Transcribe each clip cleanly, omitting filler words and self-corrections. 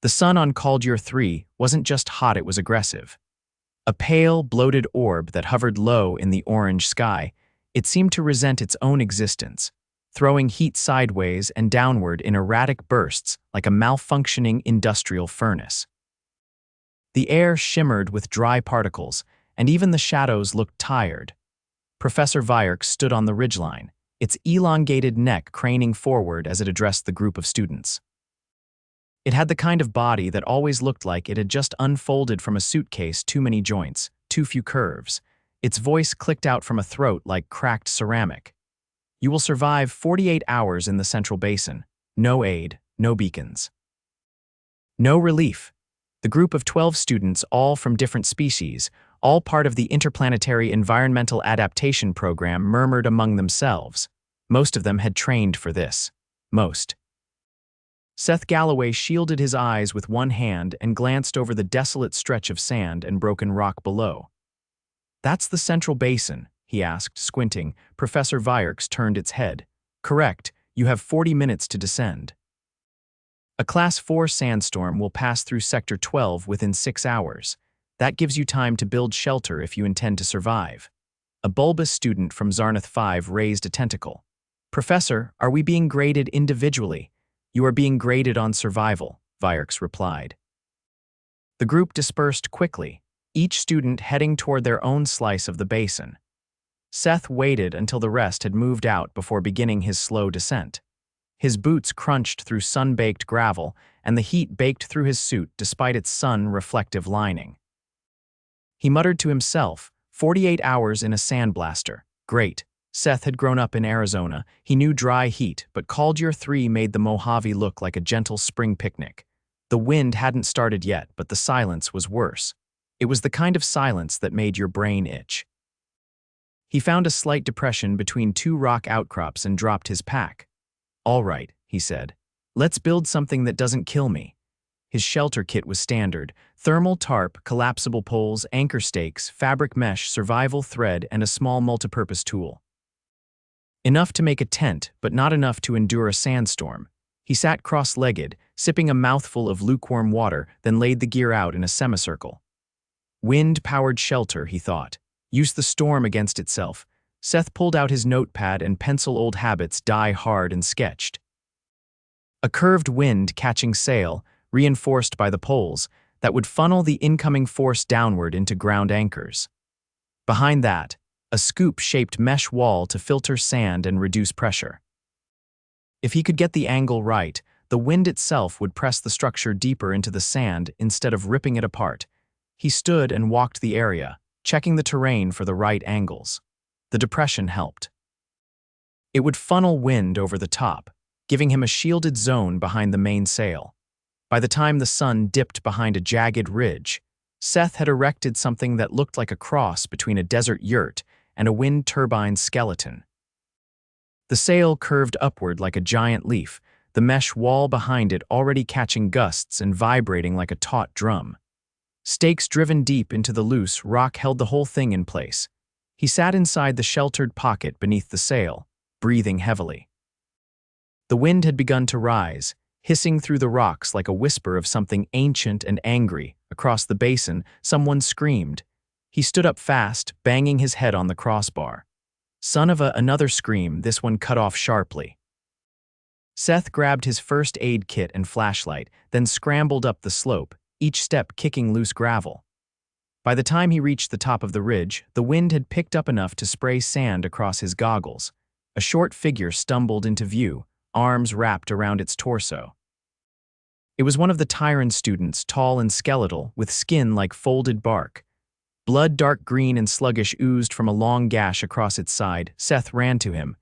The sun on Caldur 3 wasn't just hot, it was aggressive. A pale, bloated orb that hovered low in the orange sky, it seemed to resent its own existence, throwing heat sideways and downward in erratic bursts like a malfunctioning industrial furnace. The air shimmered with dry particles, and even the shadows looked tired. Professor Vyerk stood on the ridgeline, its elongated neck craning forward as it addressed the group of students. It had the kind of body that always looked like it had just unfolded from a suitcase, too many joints, too few curves. Its voice clicked out from a throat like cracked ceramic. You will survive 48 hours in the Central Basin. No aid, no beacons. No relief. The group of 12 students, all from different species, all part of the Interplanetary Environmental Adaptation Program, murmured among themselves. Most of them had trained for this. Most. Seth Galloway shielded his eyes with one hand and glanced over the desolate stretch of sand and broken rock below. "That's the Central Basin," he asked, squinting. Professor Vyerks turned its head. "Correct, you have 40 minutes to descend. A Class 4 sandstorm will pass through Sector 12 within 6 hours. That gives you time to build shelter if you intend to survive." A bulbous student from Zarnath 5 raised a tentacle. "Professor, are we being graded individually?" "You are being graded on survival," Vyerks replied. The group dispersed quickly, each student heading toward their own slice of the basin. Seth waited until the rest had moved out before beginning his slow descent. His boots crunched through sun-baked gravel, and the heat baked through his suit despite its sun-reflective lining. He muttered to himself, 48 hours in a sandblaster. Great. Seth had grown up in Arizona. He knew dry heat, but Caldur 3 made the Mojave look like a gentle spring picnic. The wind hadn't started yet, but the silence was worse. It was the kind of silence that made your brain itch. He found a slight depression between two rock outcrops and dropped his pack. "All right," he said. "Let's build something that doesn't kill me." His shelter kit was standard: thermal tarp, collapsible poles, anchor stakes, fabric mesh, survival thread, and a small multipurpose tool. Enough to make a tent, but not enough to endure a sandstorm. He sat cross-legged, sipping a mouthful of lukewarm water, then laid the gear out in a semicircle. Wind-powered shelter, he thought. Use the storm against itself. Seth pulled out his notepad and pencil old habits die hard and sketched. A curved wind catching sail, reinforced by the poles, that would funnel the incoming force downward into ground anchors. Behind that, a scoop-shaped mesh wall to filter sand and reduce pressure. If he could get the angle right, the wind itself would press the structure deeper into the sand instead of ripping it apart. He stood and walked the area, checking the terrain for the right angles. The depression helped. It would funnel wind over the top, giving him a shielded zone behind the main sail. By the time the sun dipped behind a jagged ridge, Seth had erected something that looked like a cross between a desert yurt and a wind turbine skeleton. The sail curved upward like a giant leaf, the mesh wall behind it already catching gusts and vibrating like a taut drum. Stakes driven deep into the loose rock held the whole thing in place. He sat inside the sheltered pocket beneath the sail, breathing heavily. The wind had begun to rise, hissing through the rocks like a whisper of something ancient and angry. Across the basin, someone screamed. He stood up fast, banging his head on the crossbar. Son of another scream, this one cut off sharply. Seth grabbed his first aid kit and flashlight, then scrambled up the slope, each step kicking loose gravel. By the time he reached the top of the ridge, the wind had picked up enough to spray sand across his goggles. A short figure stumbled into view, arms wrapped around its torso. It was one of the Tyron students, tall and skeletal, with skin like folded bark. Blood dark green and sluggish oozed from a long gash across its side. Seth ran to him.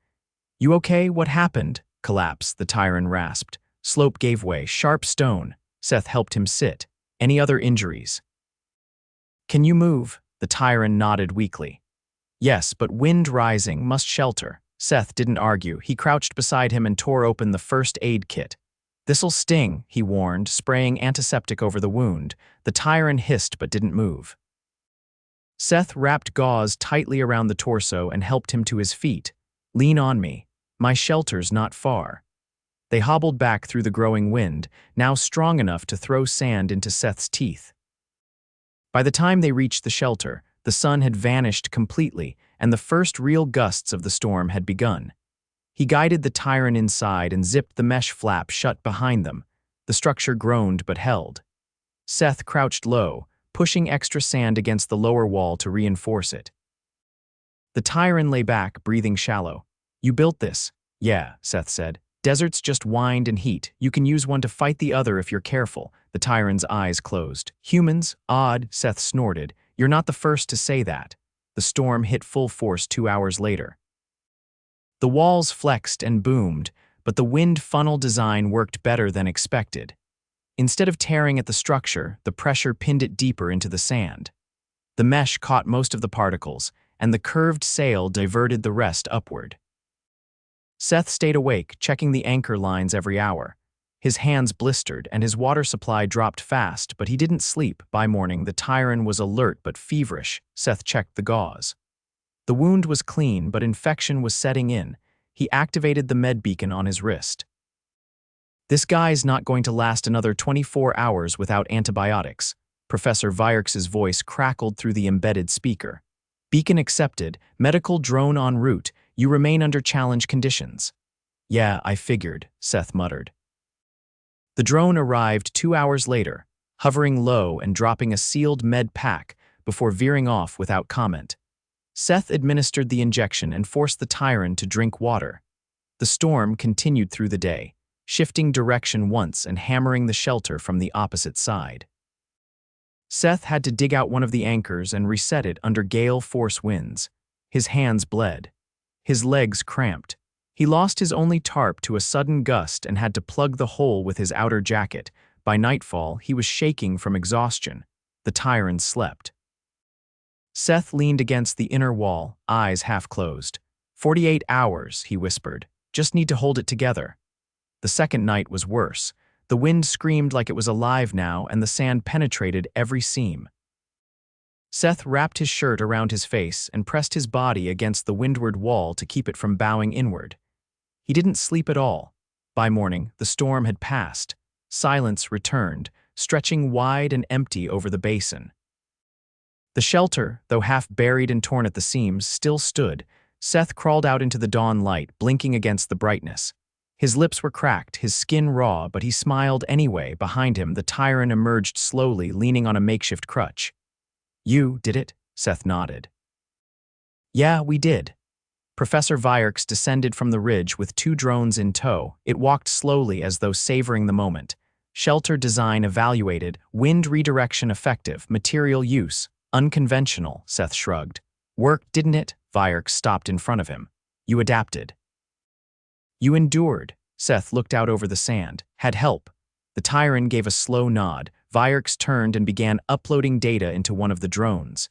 "You okay? What happened?" "Collapse," the Tyron rasped. "Slope gave way. Sharp stone." Seth helped him sit. "Any other injuries?" "Can you move?" The Tyron nodded weakly. "Yes, but wind rising, must shelter." Seth didn't argue. He crouched beside him and tore open the first aid kit. "This'll sting," he warned, spraying antiseptic over the wound. The Tyron hissed but didn't move. Seth wrapped gauze tightly around the torso and helped him to his feet. "Lean on me. My shelter's not far." They hobbled back through the growing wind, now strong enough to throw sand into Seth's teeth. By the time they reached the shelter, the sun had vanished completely, and the first real gusts of the storm had begun. He guided the tyrant inside and zipped the mesh flap shut behind them. The structure groaned but held. Seth crouched low, pushing extra sand against the lower wall to reinforce it. The tyrant lay back, breathing shallow. "You built this?" "Yeah," Seth said. "Deserts just wind and heat. You can use one to fight the other if you're careful." The tyrant's eyes closed. "Humans? Odd," Seth snorted. "You're not the first to say that." The storm hit full force 2 hours later. The walls flexed and boomed, but the wind funnel design worked better than expected. Instead of tearing at the structure, the pressure pinned it deeper into the sand. The mesh caught most of the particles, and the curved sail diverted the rest upward. Seth stayed awake, checking the anchor lines every hour. His hands blistered, and his water supply dropped fast, but he didn't sleep. By morning, the tyrant was alert but feverish. Seth checked the gauze. The wound was clean, but infection was setting in. He activated the med beacon on his wrist. "This guy's not going to last another 24 hours without antibiotics." Professor Vierks's voice crackled through the embedded speaker. "Beacon accepted. Medical drone en route. You remain under challenge conditions." "Yeah, I figured," Seth muttered. The drone arrived 2 hours later, hovering low and dropping a sealed med pack before veering off without comment. Seth administered the injection and forced the tyrant to drink water. The storm continued through the day, shifting direction once and hammering the shelter from the opposite side. Seth had to dig out one of the anchors and reset it under gale force winds. His hands bled. His legs cramped. He lost his only tarp to a sudden gust and had to plug the hole with his outer jacket. By nightfall, he was shaking from exhaustion. The tyrant slept. Seth leaned against the inner wall, eyes half closed. 48 hours, he whispered. "Just need to hold it together." The second night was worse. The wind screamed like it was alive now, and the sand penetrated every seam. Seth wrapped his shirt around his face and pressed his body against the windward wall to keep it from bowing inward. He didn't sleep at all. By morning, the storm had passed. Silence returned, stretching wide and empty over the basin. The shelter, though half buried and torn at the seams, still stood. Seth crawled out into the dawn light, blinking against the brightness. His lips were cracked, his skin raw, but he smiled anyway. Behind him, the tyrant emerged slowly, leaning on a makeshift crutch. "You did it?" Seth nodded. "Yeah, we did." Professor Vierks descended from the ridge with 2 drones in tow. It walked slowly as though savoring the moment. Shelter design evaluated, wind redirection effective, material use unconventional, Seth shrugged. "Worked, didn't it?" Vierks stopped in front of him. "You adapted." "You endured." Seth looked out over the sand. "Had help." The tyrant gave a slow nod. Vierks turned and began uploading data into one of the drones.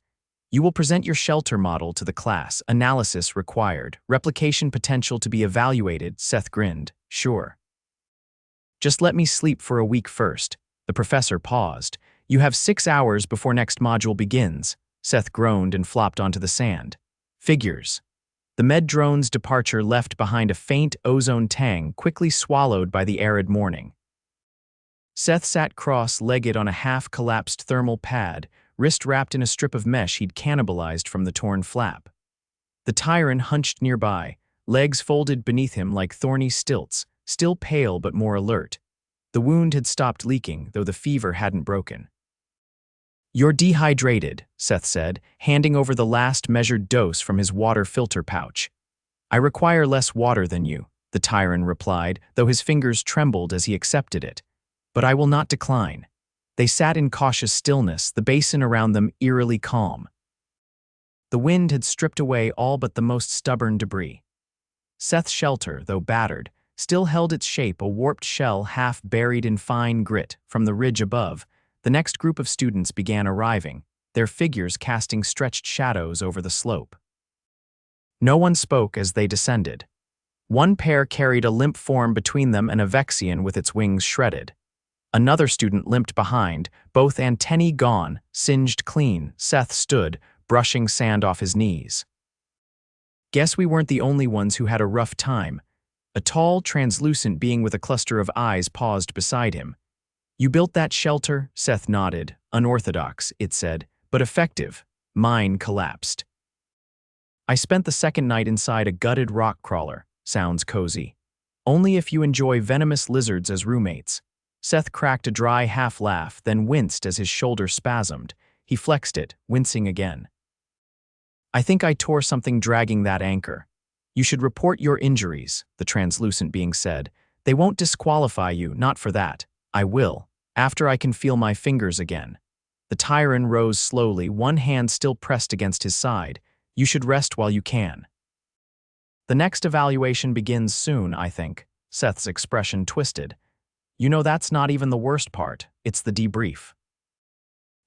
"You will present your shelter model to the class. Analysis required. Replication potential to be evaluated." Seth grinned. "Sure. Just let me sleep for a week first." The professor paused. "You have 6 hours before next module begins." Seth groaned and flopped onto the sand. "Figures." The med drone's departure left behind a faint ozone tang, quickly swallowed by the arid morning. Seth sat cross-legged on a half-collapsed thermal pad, wrist wrapped in a strip of mesh he'd cannibalized from the torn flap. The tyrant hunched nearby, legs folded beneath him like thorny stilts, still pale but more alert. The wound had stopped leaking, though the fever hadn't broken. "You're dehydrated," Seth said, handing over the last measured dose from his water filter pouch. "I require less water than you," the tyrant replied, though his fingers trembled as he accepted it. "But I will not decline." They sat in cautious stillness, the basin around them eerily calm. The wind had stripped away all but the most stubborn debris. Seth's shelter, though battered, still held its shape, a warped shell half buried in fine grit. From the ridge above, the next group of students began arriving, their figures casting stretched shadows over the slope. No one spoke as they descended. One pair carried a limp form between them and a Vexian with its wings shredded. Another student limped behind, both antennae gone, singed clean. Seth stood, brushing sand off his knees. "Guess we weren't the only ones who had a rough time." A tall, translucent being with a cluster of eyes paused beside him. "You built that shelter?" Seth nodded. "Unorthodox," it said, "but effective." Mine collapsed. "I spent the second night inside a gutted rock crawler." Sounds cozy. "Only if you enjoy venomous lizards as roommates." Seth cracked a dry half-laugh, then winced as his shoulder spasmed. He flexed it, wincing again. "I think I tore something dragging that anchor." "You should report your injuries," the translucent being said. "They won't disqualify you, not for that." "I will, after I can feel my fingers again." The Tyran rose slowly, one hand still pressed against his side. "You should rest while you can." "The next evaluation begins soon, I think." Seth's expression twisted. "You know, that's not even the worst part. It's the debrief.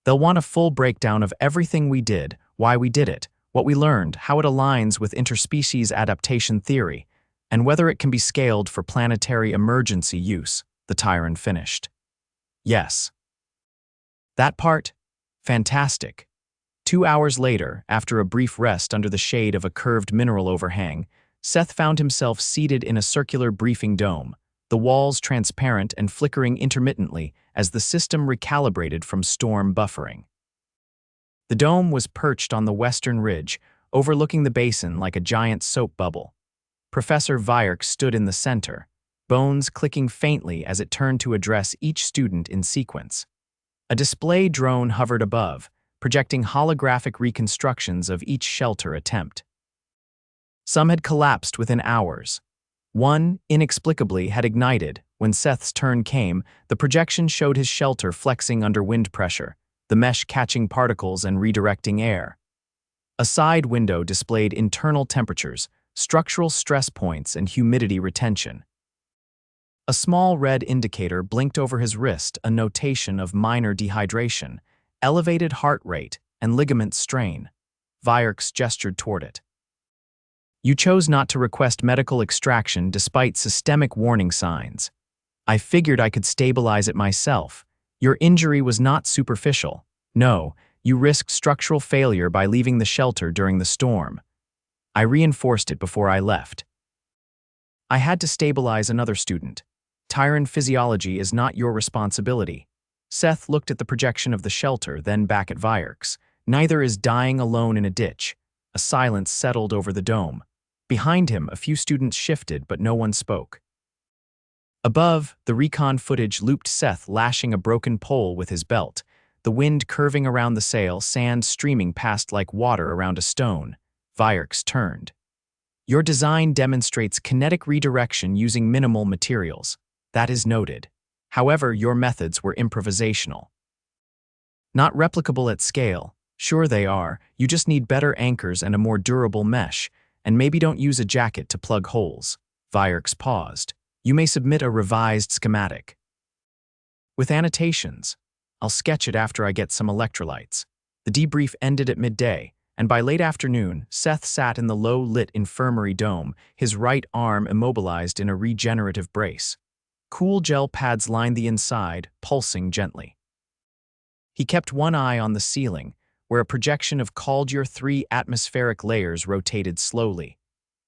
They'll want a full breakdown of everything we did, why we did it, what we learned, how it aligns with interspecies adaptation theory, and whether it can be scaled for planetary emergency use," the Tyran finished. "Yes. That part? Fantastic." 2 hours later, after a brief rest under the shade of a curved mineral overhang, Seth found himself seated in a circular briefing dome, the walls transparent and flickering intermittently as the system recalibrated from storm buffering. The dome was perched on the western ridge, overlooking the basin like a giant soap bubble. Professor Vyerk stood in the center, bones clicking faintly as it turned to address each student in sequence. A display drone hovered above, projecting holographic reconstructions of each shelter attempt. Some had collapsed within hours. One, inexplicably, had ignited. When Seth's turn came, the projection showed his shelter flexing under wind pressure, the mesh catching particles and redirecting air. A side window displayed internal temperatures, structural stress points, and humidity retention. A small red indicator blinked over his wrist, a notation of minor dehydration, elevated heart rate, and ligament strain. Vyerks gestured toward it. "You chose not to request medical extraction despite systemic warning signs. I figured I could stabilize it myself. Your injury was not superficial. No, you risked structural failure by leaving the shelter during the storm. I reinforced it before I left. I had to stabilize another student. Tyran physiology is not your responsibility." Seth looked at the projection of the shelter, then back at Vyerks. "Neither is dying alone in a ditch." A silence settled over the dome. Behind him, a few students shifted, but no one spoke. Above, the recon footage looped Seth lashing a broken pole with his belt, the wind curving around the sail, sand streaming past like water around a stone. Vyerks turned. "Your design demonstrates kinetic redirection using minimal materials. That is noted. However, your methods were improvisational. Not replicable at scale. Sure they are, you just need better anchors and a more durable mesh, and maybe don't use a jacket to plug holes." Vyerks paused. "You may submit a revised schematic. With annotations. I'll sketch it after I get some electrolytes." The debrief ended at midday, and by late afternoon, Seth sat in the low-lit infirmary dome, his right arm immobilized in a regenerative brace. Cool gel pads lined the inside, pulsing gently. He kept one eye on the ceiling, where a projection of Caldur 3 atmospheric layers rotated slowly.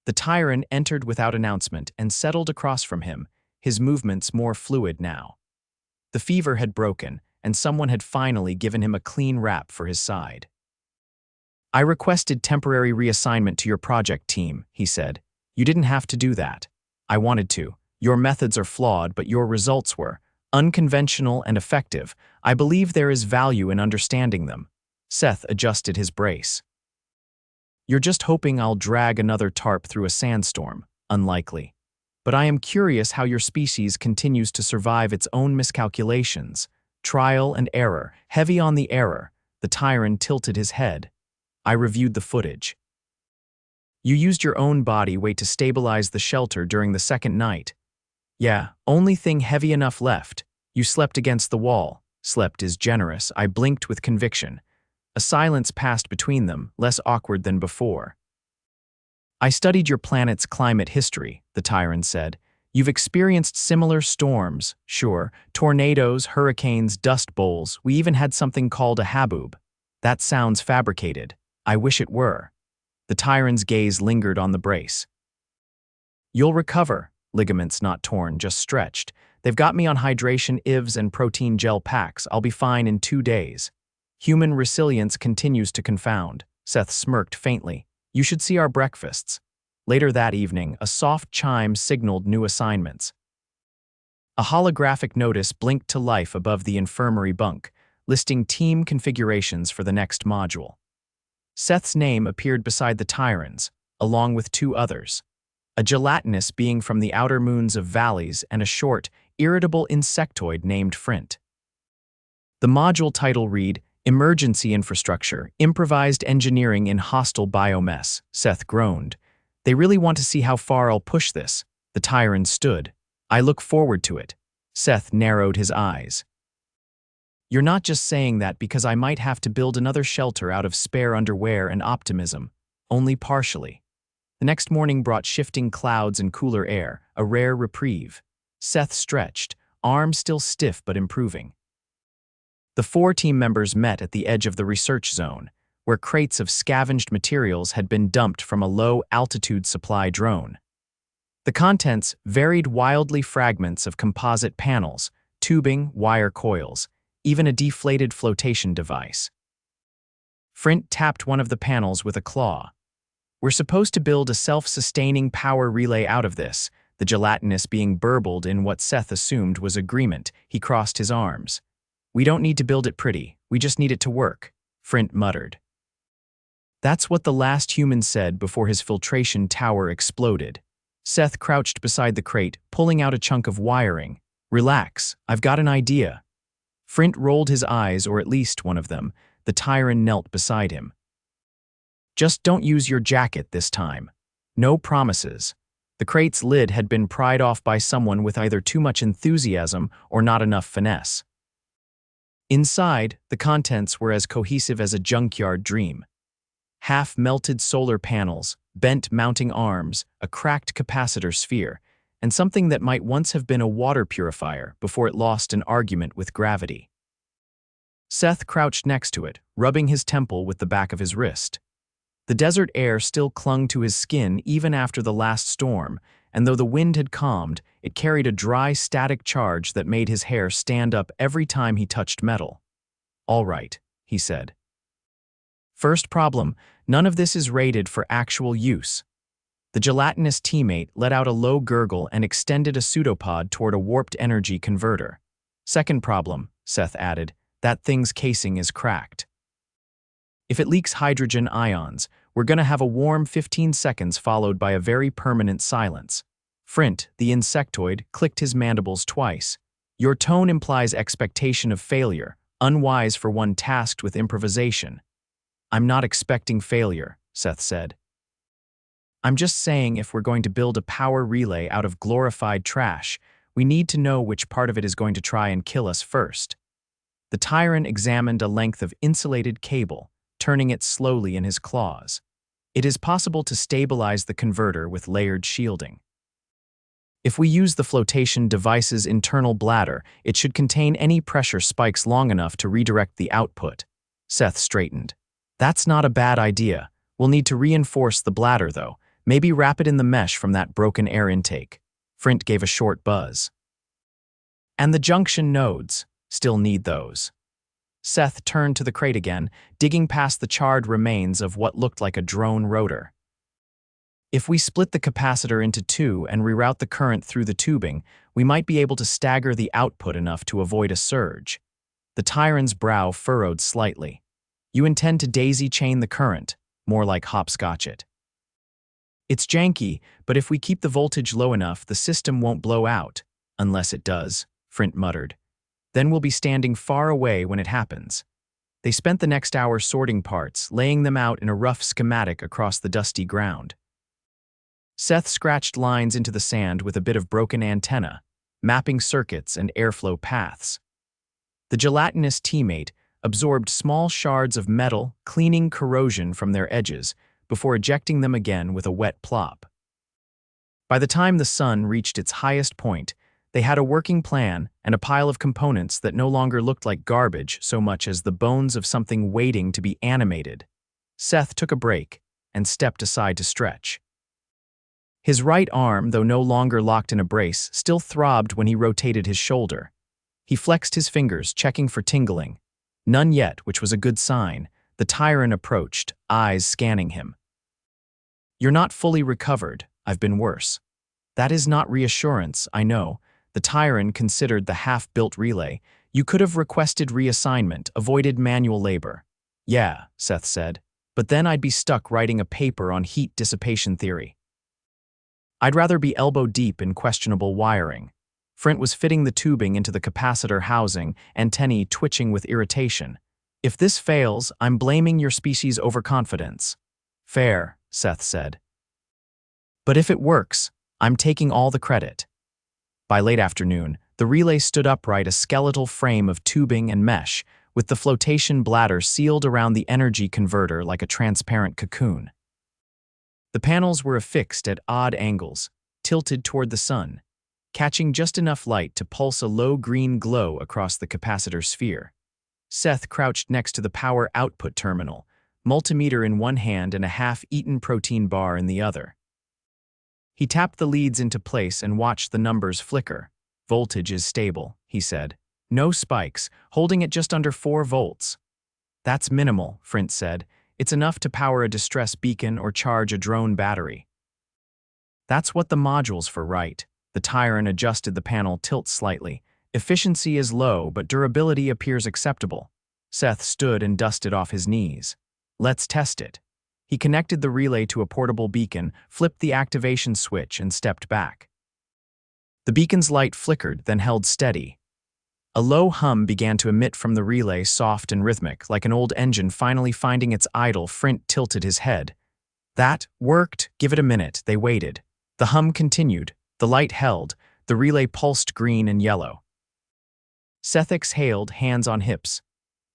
The Tyran entered without announcement and settled across from him, his movements more fluid now. The fever had broken, and someone had finally given him a clean wrap for his side. "I requested temporary reassignment to your project team," he said. "You didn't have to do that. I wanted to. Your methods are flawed, but your results were unconventional and effective. I believe there is value in understanding them." Seth adjusted his brace. "You're just hoping I'll drag another tarp through a sandstorm. Unlikely. But I am curious how your species continues to survive its own miscalculations. Trial and error, heavy on the error." The Tyran tilted his head. "I reviewed the footage. You used your own body weight to stabilize the shelter during the second night. Yeah, only thing heavy enough left. You slept against the wall." Slept is generous. I blinked with conviction. A silence passed between them, less awkward than before. "I studied your planet's climate history," the Tyran said. "You've experienced similar storms, sure, tornadoes, hurricanes, dust bowls. We even had something called a haboob. That sounds fabricated. I wish it were." The Tyran's gaze lingered on the brace. "You'll recover. ligaments not torn, just stretched. They've got me on hydration IVs and protein gel packs. I'll be fine in 2 days. Human resilience continues to confound. Seth smirked faintly. You should see our breakfasts. Later that evening, a soft chime signaled new assignments. A holographic notice blinked to life above the infirmary bunk, listing team configurations for the next module. Seth's name appeared beside the Tyrans, along with 2 others. A gelatinous being from the outer moons of valleys and a short, irritable insectoid named Frint. The module title read, Emergency Infrastructure, Improvised Engineering in Hostile Biomess. Seth groaned. They really want to see how far I'll push this. The Tyran stood. I look forward to it. Seth narrowed his eyes. You're not just saying that because I might have to build another shelter out of spare underwear and optimism. Only partially. The next morning brought shifting clouds and cooler air, a rare reprieve. Seth stretched, arms still stiff but improving. The 4 team members met at the edge of the research zone, where crates of scavenged materials had been dumped from a low-altitude supply drone. The contents varied wildly fragments of composite panels, tubing, wire coils, even a deflated flotation device. Frint tapped one of the panels with a claw. We're supposed to build a self-sustaining power relay out of this, the gelatinous being burbled in what Seth assumed was agreement. He crossed his arms. We don't need to build it pretty, we just need it to work, Frint muttered. That's what the last human said before his filtration tower exploded. Seth crouched beside the crate, pulling out a chunk of wiring. Relax, I've got an idea. Frint rolled his eyes, or at least one of them. The Tyran knelt beside him. Just don't use your jacket this time. No promises. The crate's lid had been pried off by someone with either too much enthusiasm or not enough finesse. Inside, the contents were as cohesive as a junkyard dream. Half-melted solar panels, bent mounting arms, a cracked capacitor sphere, and something that might once have been a water purifier before it lost an argument with gravity. Seth crouched next to it, rubbing his temple with the back of his wrist. The desert air still clung to his skin even after the last storm, and though the wind had calmed, it carried a dry, static charge that made his hair stand up every time he touched metal. All right, he said. First problem, none of this is rated for actual use. The gelatinous teammate let out a low gurgle and extended a pseudopod toward a warped energy converter. Second problem, Seth added, that thing's casing is cracked. If it leaks hydrogen ions, we're gonna have a warm 15 seconds followed by a very permanent silence. Frint, the insectoid, clicked his mandibles twice. Your tone implies expectation of failure, unwise for one tasked with improvisation. I'm not expecting failure, Seth said. I'm just saying if we're going to build a power relay out of glorified trash, we need to know which part of it is going to try and kill us first. The Tyran examined a length of insulated cable, turning it slowly in his claws. It is possible to stabilize the converter with layered shielding. If we use the flotation device's internal bladder, it should contain any pressure spikes long enough to redirect the output. Seth straightened. That's not a bad idea. We'll need to reinforce the bladder, though. Maybe wrap it in the mesh from that broken air intake. Frint gave a short buzz. And the junction nodes. Still need those. Seth turned to the crate again, digging past the charred remains of what looked like a drone rotor. If we split the capacitor into 2 and reroute the current through the tubing, we might be able to stagger the output enough to avoid a surge. The Tyran's brow furrowed slightly. You intend to daisy-chain the current, more like hopscotch it. It's janky, but if we keep the voltage low enough, the system won't blow out. Unless it does, Frint muttered. Then we'll be standing far away when it happens. They spent the next hour sorting parts, laying them out in a rough schematic across the dusty ground. Seth scratched lines into the sand with a bit of broken antenna, mapping circuits and airflow paths. The gelatinous teammate absorbed small shards of metal, cleaning corrosion from their edges, before ejecting them again with a wet plop. By the time the sun reached its highest point, they had a working plan and a pile of components that no longer looked like garbage so much as the bones of something waiting to be animated. Seth took a break and stepped aside to stretch. His right arm, though no longer locked in a brace, still throbbed when he rotated his shoulder. He flexed his fingers, checking for tingling. None yet, which was a good sign. The tyrant approached, eyes scanning him. "You're not fully recovered. I've been worse." "That is not reassurance, I know." The tyrant considered the half-built relay. "You could have requested reassignment, avoided manual labor." "Yeah," Seth said, "but then I'd be stuck writing a paper on heat dissipation theory. I'd rather be elbow-deep in questionable wiring." Frint was fitting the tubing into the capacitor housing, antennae twitching with irritation. "If this fails, I'm blaming your species' overconfidence." "Fair," Seth said. "But if it works, I'm taking all the credit." By late afternoon, the relay stood upright, a skeletal frame of tubing and mesh, with the flotation bladder sealed around the energy converter like a transparent cocoon. The panels were affixed at odd angles, tilted toward the sun, catching just enough light to pulse a low green glow across the capacitor sphere. Seth crouched next to the power output terminal, multimeter in one hand and a half-eaten protein bar in the other. He tapped the leads into place and watched the numbers flicker. "Voltage is stable," he said. "No spikes, holding at just under 4 volts. "That's minimal," Frint said. "It's enough to power a distress beacon or charge a drone battery." "That's what the module's for, right?" The tyrant adjusted the panel tilt slightly. "Efficiency is low, but durability appears acceptable." Seth stood and dusted off his knees. "Let's test it." He connected the relay to a portable beacon, flipped the activation switch, and stepped back. The beacon's light flickered, then held steady. A low hum began to emit from the relay, soft and rhythmic, like an old engine finally finding its idle. Frint tilted his head. "That worked. Give it a minute." They waited. The hum continued. The light held. The relay pulsed green and yellow. Seth exhaled, hands on hips.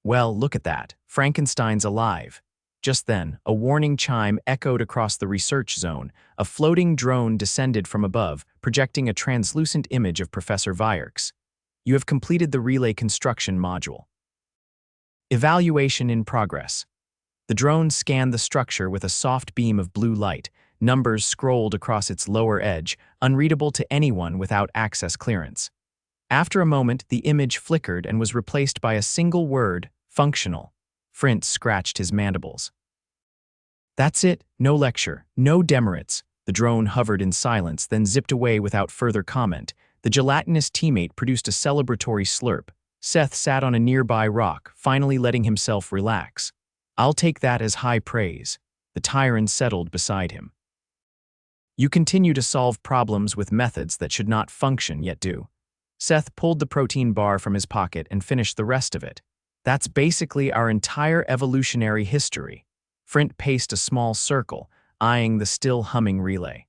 "Well, look at that. Frankenstein's alive." Just then, a warning chime echoed across the research zone. A floating drone descended from above, projecting a translucent image of Professor Vierks. "You have completed the relay construction module. Evaluation in progress." The drone scanned the structure with a soft beam of blue light. Numbers scrolled across its lower edge, unreadable to anyone without access clearance. After a moment, the image flickered and was replaced by a single word: functional. Frint scratched his mandibles. "That's it. No lecture, no demerits." The drone hovered in silence, then zipped away without further comment. The gelatinous teammate produced a celebratory slurp. Seth sat on a nearby rock, finally letting himself relax. "I'll take that as high praise." The tyrant settled beside him. "You continue to solve problems with methods that should not function yet do." Seth pulled the protein bar from his pocket and finished the rest of it. "That's basically our entire evolutionary history." Frint paced a small circle, eyeing the still humming relay.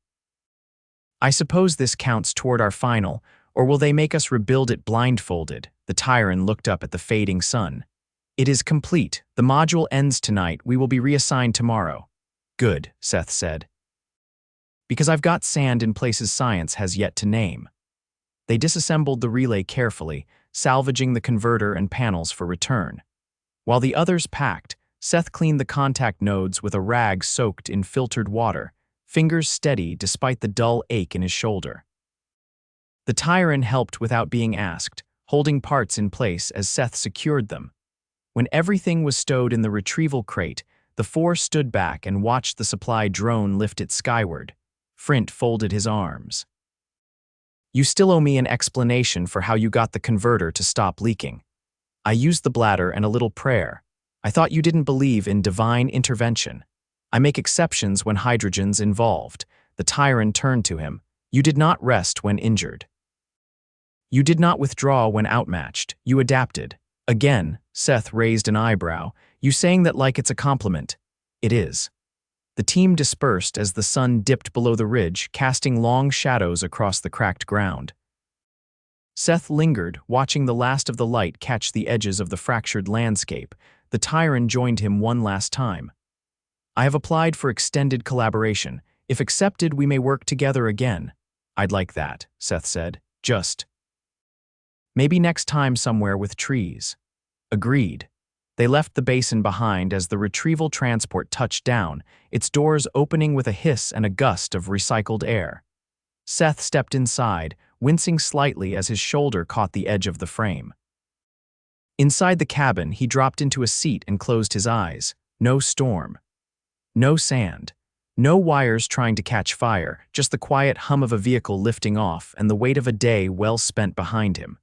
"I suppose this counts toward our final, or will they make us rebuild it blindfolded?" The tyrant looked up at the fading sun. "It is complete. The module ends tonight. We will be reassigned tomorrow." "Good," Seth said. "Because I've got sand in places science has yet to name." They disassembled the relay carefully, salvaging the converter and panels for return. While the others packed, Seth cleaned the contact nodes with a rag soaked in filtered water, fingers steady despite the dull ache in his shoulder. The tyrant helped without being asked, holding parts in place as Seth secured them. When everything was stowed in the retrieval crate, the four stood back and watched the supply drone lift it skyward. Frint folded his arms. "You still owe me an explanation for how you got the converter to stop leaking." "I used the bladder and a little prayer. I thought you didn't believe in divine intervention." "I make exceptions when hydrogen's involved." The tyrant turned to him. "You did not rest when injured. You did not withdraw when outmatched. You adapted." Again, Seth raised an eyebrow. "You saying that like it's a compliment?" "It is." The team dispersed as the sun dipped below the ridge, casting long shadows across the cracked ground. Seth lingered, watching the last of the light catch the edges of the fractured landscape. The tyrant joined him one last time. "I have applied for extended collaboration. If accepted, we may work together again." "I'd like that," Seth said. "Just maybe next time somewhere with trees." "Agreed." They left the basin behind as the retrieval transport touched down, its doors opening with a hiss and a gust of recycled air. Seth stepped inside, wincing slightly as his shoulder caught the edge of the frame. Inside the cabin, he dropped into a seat and closed his eyes. No storm. No sand. No wires trying to catch fire, just the quiet hum of a vehicle lifting off and the weight of a day well spent behind him.